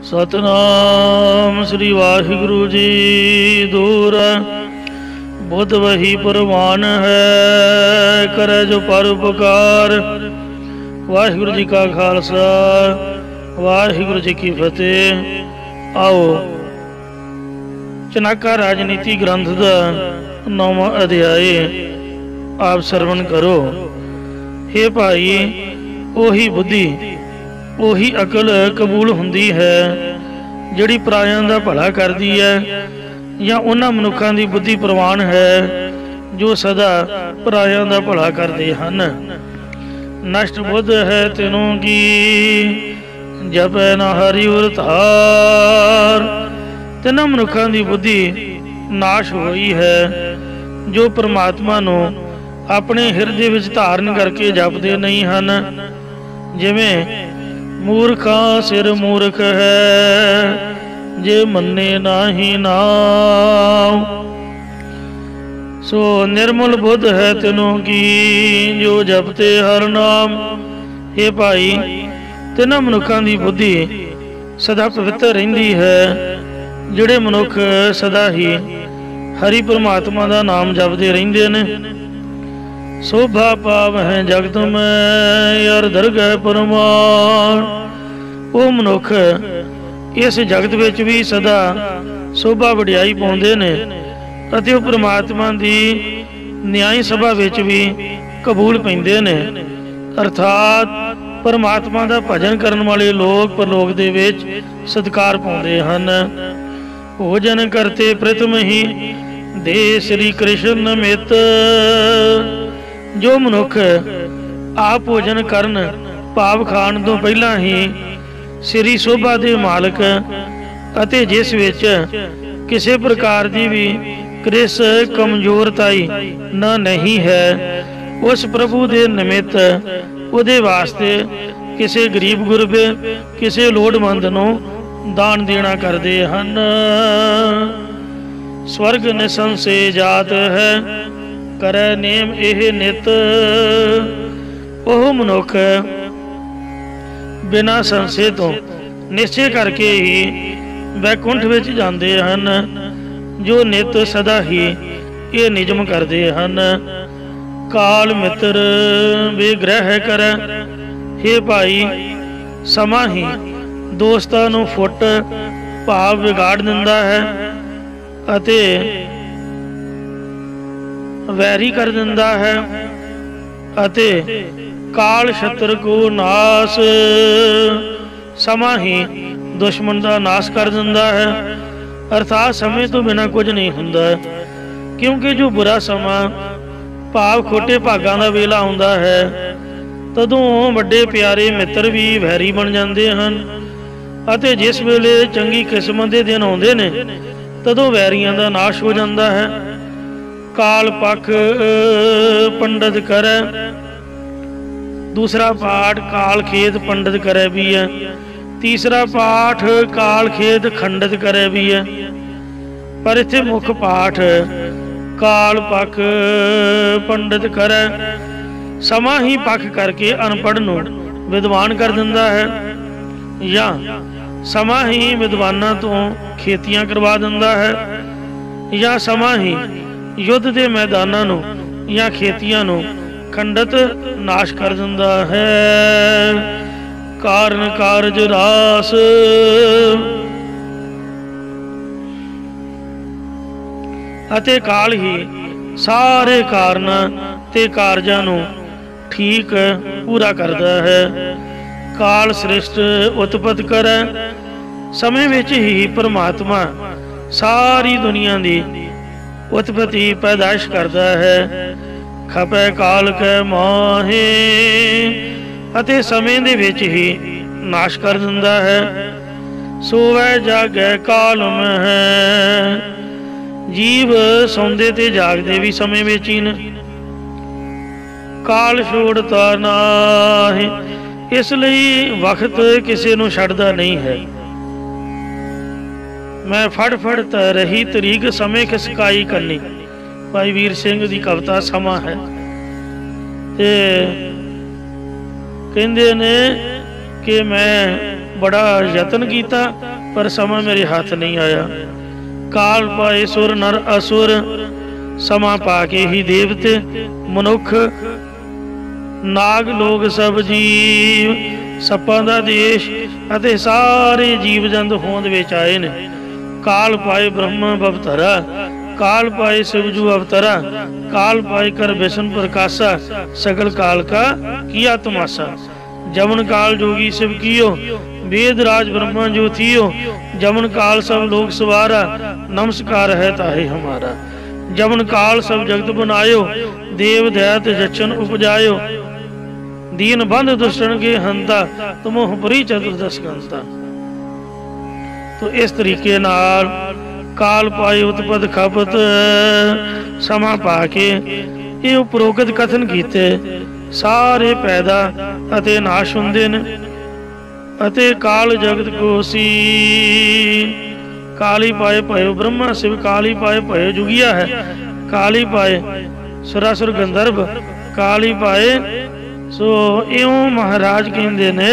सतनाम श्री वाहिगुरु जी। दूर बुध वही प्रवान है, करे जो परोपकार। वाहिगुरु जी का खालसा, वाहिगुरु जी की फतेह। आओ चनाका राजनीति ग्रंथ का 9वां अध्याय आप सरवण करो। हे भाई, ओही बुद्धि ਉਹੀ अकल कबूल ਹੁੰਦੀ है ਜਿਹੜੀ ਪਰਾਇਆਂ ਦਾ ਭਲਾ ਕਰਦੀ ਹੈ, ਜਾਂ ਉਹਨਾਂ ਮਨੁੱਖਾਂ ਦੀ ਬੁੱਧੀ ਪ੍ਰਵਾਨ ਹੈ ਜੋ ਸਦਾ ਪਰਾਇਆਂ ਦਾ ਭਲਾ ਕਰਦੇ ਹਨ। ਨਸ਼ਟ ਬੁੱਧ ਹੈ ਤੈਨੂੰ ਕੀ, ਜਪੈ ਨਾ ਹਰਿ ਉਰ ਧਾਰ। ਤਿੰਨਾਂ ਮਨੁੱਖਾਂ ਦੀ ਬੁੱਧੀ ਨਾਸ਼ ਹੋਈ ਹੈ ਜੋ ਪਰਮਾਤਮਾ ਨੂੰ ਆਪਣੇ ਹਿਰਦੇ ਵਿੱਚ ਧਾਰਨ ਕਰਕੇ ਜਪਦੇ ਨਹੀਂ ਹਨ। ਜਿਵੇਂ मूर्खा सिर मूर्ख है, जे मन्ने नाही नाम। सो निर्मल बुद्ध है तेनों की, जो जपते हर नाम। हे भाई, तिन्हां मनुखां दी बुद्धि सदा पवित्र रहिंदी है जिहड़े मनुख सदा ही हरि परमात्मा दा नाम जपदे रहिंदे ने। शोभा पाव है जगत में यार दरगह परमार। वो मनुख इस जगत विच भी सदा शोभा वडियाई पाउंदे ने अते वो परमात्मा दी न्याय सभा विच भी कबूल पैंदे ने। अर्थात परमात्मा दा भजन करन वाले लोग परलोक दे विच सत्कार पाउंदे हन। भोजन करते प्रथम ही दे श्री कृष्ण मित। जो मनुख आप भोजन करन भाव खाण तो पहला ही श्री शोभा दे मालक अते जिस विच किसी प्रकार की भी कृस कमजोरताई न नहीं है, उस प्रभु दे निमित्त उहदे वास्ते किसी गरीब गुरबे किसी लोड़मंद नूं दान देना करते हैं। स्वर्ग निसंशे जात है, करे नेम एह नित। ओह मनुख बिना संशय तो निश्चय करके ही वैकुंठ विच जाते हैं, जो नित सदा ही ये निजम करते हैं। काल मित्र बेग्रह करे। हे भाई, समा ही दोस्तां नूं फुट भाव बिगाड़ दिंदा है अते वैरी कर दिंदा है अते काल छत्र को नाश। समा ही दुश्मन का नाश कर दिंदा है। अर्थात समय तो बिना कुछ नहीं हुंदा, क्योंकि जो बुरा समा भाव खोटे भागां दा वेला आउंदा है, तदों वड्डे प्यारे मित्र भी वैरी बन जाते हैं। अते जिस वेले चंगी किस्मत के दिन आउंदे ने, तदों वैरियां दा नाश हो जाता है। काल पख पंडित करे। दूसरा पाठ काल खेत पंडित करे भी है। तीसरा पाठ काल खेत खंडित करे भी है। पर इत्थे मुख पाठ काल पख पंडित करे। समा ही पख करके अनपढ़ नूं विद्वान कर दिंदा है, या समा ही विद्वानां तों खेतियां करवा दिंदा है, या समा ही युद्ध के मैदानां नूं या खेतियां नूं खंडित नाश कर दिंदा है। कारण कारज रास। अते काल ही सारे कारण ते कारजां नूं ठीक पूरा करदा है। काल सृष्ट उत्पत करे। समय विच ही परमात्मा सारी दुनिया दी उत्पत्ति पैदाइश करता है। खपे काल के माहे अते समय दे विच ही नाश कर दिंदा है। सोवै जागै काल में है। जीव सौंदे ते जागदे भी समय विच ही ने। काल छोड़ता नाहि, इसलिए वक्त किसी नूं छड्डदा नहीं है। मैं फड़ फड़ रही तरीक समय खिसकाई करनी। भाई वीर सिंह की कविता समा है। ते कहंदे ने कि मैं बड़ा यतन किया पर समा मेरे हाथ नहीं आया। काल पाए सुर नर असुर, समा पाके ही देवते मनुख नाग लोग सब जीव, सप्पां दा देश अते सारे जीव जंत होंद विच आए ने। काल पाए ब्रह्मा अवतरा, काल पाए शिवजू अवतरा, काल पाए कर विष्णु प्रकाशा, सकल काल का किया तमाशा। जमन काल जोगी शिव कियो, वेद राज ब्रह्मा जो थियो, जमन काल सब लोग सवारा, नमस्कार है ताहे हमारा। जमन काल सब जगत बनायो, देव दैत जचन उपजायो, दीन बंध दुष्टन के हंता, तुमोह पुरी चतुर्दश गंता। तो इस तरीके नाल काल पाए उत्पद खपत समा पाके ये उपरोक्त कथन कीते सारे पैदा अते नाश हुंदे ने। अते काल जगत कोसी, काली पाए भयो ब्रह्मा शिव, काली पाए भयो जुगिया है, काली पाए सुरासुर गंधर्व, काली पाए सो इउं महाराज कहंदे ने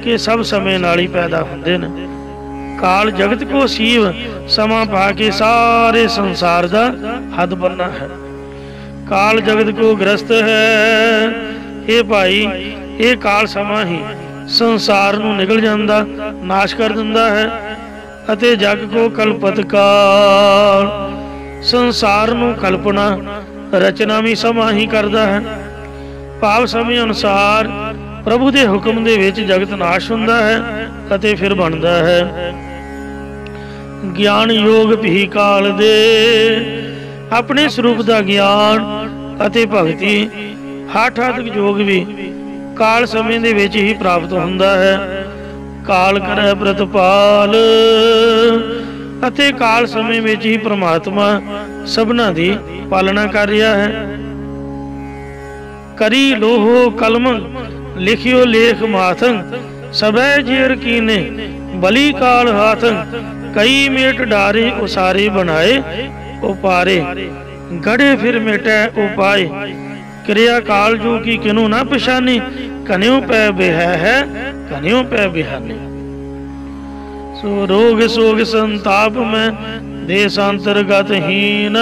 कि सब समय नाल ही पैदा हुंदे ने। काल जगत को सीव, समा पाके सारे संसार दा हद बनना है। काल जगत को ग्रस्त है, हे भाई ये काल समा ही संसार नूं निकल जांदा, नाश कर दिंदा है। अते जग को कल्पत काल, संसार नूं कल्पना रचना भी समा ही करदा है। भाव समय अनुसार प्रभु दे हुक्म दे विच जगत नाश हुंदा है अते फिर बनदा है। ज्ञान योग भी काल दे, अपने स्वरूप का ज्ञान अते भगती हठ हठ योग भी काल समय दे विच ही प्राप्त हुंदा है। काल करे प्रतपाल, अते काल समय विच ही परमात्मा सबना दी पालना कर रहा है। करी लोहो कलम लिखियो लेख माथंग, सबै जेर कीने बली काल हाथंग। कई मेट डारे उसारे बनाए उपारे, गढ़े फिर मिटै उपाय। क्रिया काल जो की किनु ना पछानी, कन्यो पै बेह है कन्यो पै बिहानी। सो रोग सोग संताप में देशांतरगत हीन,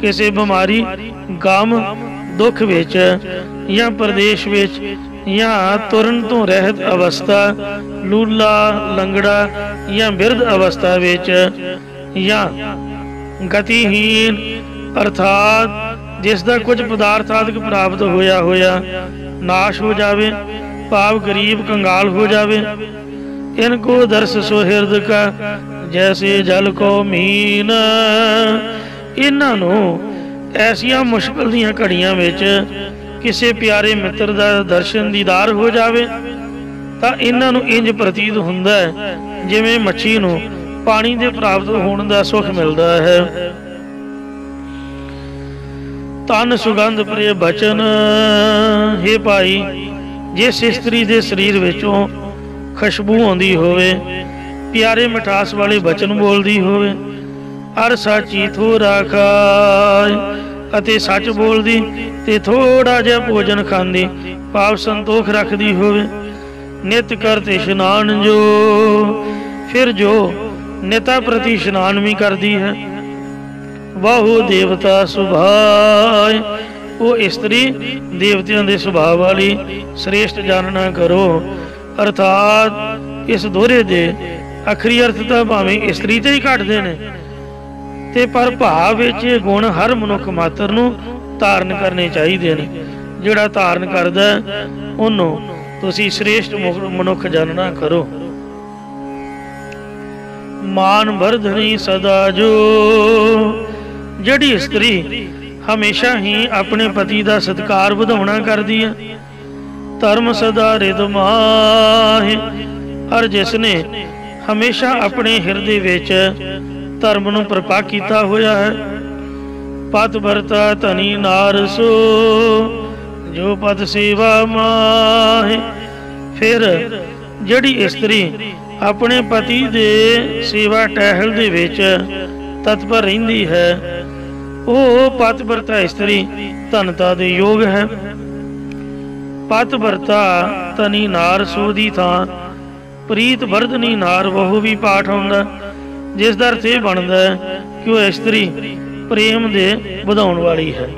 किसी बीमारी गम दुख विच या प्रदेश विच या तुरन तो रहत अवस्था, लूला लंगड़ा या बिरध अवस्था विच या गतिहीन अर्थात जिसका कुछ पदार्थ आदि प्राप्त होया होया नाश हो जावे, भाव गरीब कंगाल हो जावे। इनको दर्श सुहिर्द का जैसे जल को मीन, इन्हां नूं ऐसिया मुश्किल दीयां घड़ियां विच किसी प्यारे मित्र का दर्शन दीदार हो जावे तां इन्हां नूं इंज प्रतीत हुंदा है जिवें मच्छी नूं पानी दे प्राप्त होने का सुख मिलता है। तन सुगंध प्रिय बचन, हे भाई जिस स्त्री के शरीर विचों खुशबू आउंदी होवे, प्यारे मिठास वाले बचन बोलती होवे, अर साची थोड़ा खाए अते सच बोलदी ते थोड़ा जिहा भोजन खांदी, भाव संतोख रखदी होवे। नित करते इशनान जो, फिर जो निता प्रति इशनान भी करदी है। वाहो देवता सुभाय, वो स्त्री देवतियों के सुभाव वाली श्रेष्ठ जानना करो। अर्थात इस दोहरे दे अखरी अर्थ तां भावें स्त्री ते ही घटदे ने ते पर भाव विच गुण हर मनुख मात्र नूं धारण करने चाहिए ने। जिहड़ा धारण करदा उहनूं तुसीं श्रेष्ठ मनुख जानना करो। मान वर्धनी सदा जो, जिहड़ी स्त्री हमेशा ही अपने पति का सत्कार वधाउणा करदी है। धर्म सदा रिद माहे, और जिसने हमेशा अपने हिरदे विच धर्म नूं प्रपा किया होया है। पत भरता धनी नारसो, जो पद सेवा माहे। फिर जिहड़ी स्त्री अपने पति दे सेवा टहल दे विच तत्पर रहिंदी है, वो पतिव्रता स्त्री धनता दे योग है। पतिव्रता धनी नारसो दी थां ਪ੍ਰੀਤ ਵਰਧਨੀ ਨਾਰ ਬਹੁ ਵੀ ਪਾਠ ਹੁੰਦਾ, ਜਿਸ ਦਾ ਅਰਥ ਇਹ ਬਣਦਾ ਹੈ ਕਿ ਉਹ ਇਸਤਰੀ ਪ੍ਰੇਮ ਦੇ ਵਧਾਉਣ ਵਾਲੀ ਹੈ।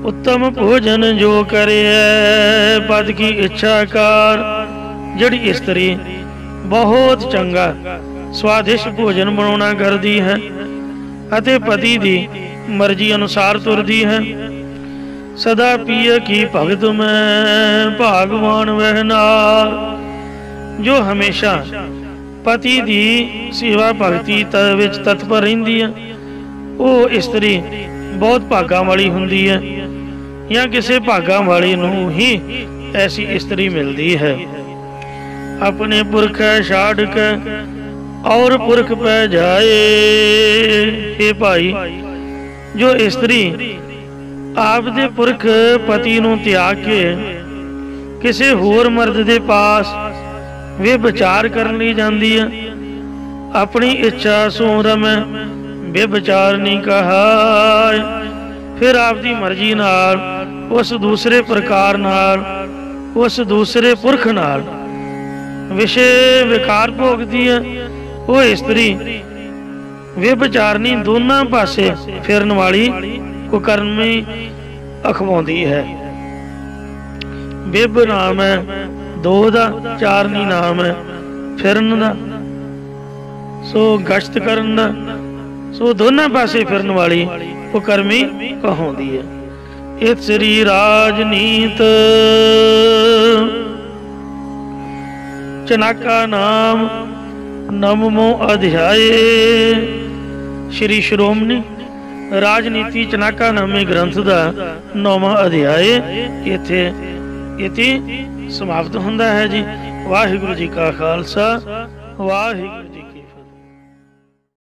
उत्तम भोजन जो करे पद की इच्छाकार, जिहड़ी स्त्री बहुत चंगा स्वादिष्ट भोजन बनाना करती है अते पति दी मर्जी अनुसार तुरदी है। सदा पिय की भगत में भागवान वह नार, जो हमेशा पति दी सेवा भगती विच तत्पर रहिंदी है, वो स्त्री बहुत भागा वाली हुंदी है, या किसी भागा वाली नूं ही ऐसी स्त्री मिलती है। अपने पुरख छाड़ के और पुरख पै जाए, हे भाई जो स्त्री आपदे पुरख पति नूं त्याग के किसी होर मर्द दे पास वे विचार करन लई जांदी है, अपनी इच्छा सो रमै बेविचार नहीं कहा, फिर आपकी मर्जी नाल उस दूसरे प्रकार नाल उस दूसरे पुरख नाल विषय विकार भोगती है। वो स्त्री बेविचारनी दोनों पासे फिरन वाली कुकर्मी अखवाउंदी है। बेब नाम है दो दा, चारनी नाम है फिरन दा, सो गश्त करन दा, सो दोनों पासे फिरन वाली कुकर्मी कहाउंदी है। इत श्री राजनीत चनाका नाम नवमो अध्याय। श्री श्रोमणी राजनीति चनाका नामे ग्रंथ का 9वां अध्याय इत्थे इति समाप्त हुंदा है जी। वाहिगुरु जी का खालसा, वाहिगुरु जी की फतेह।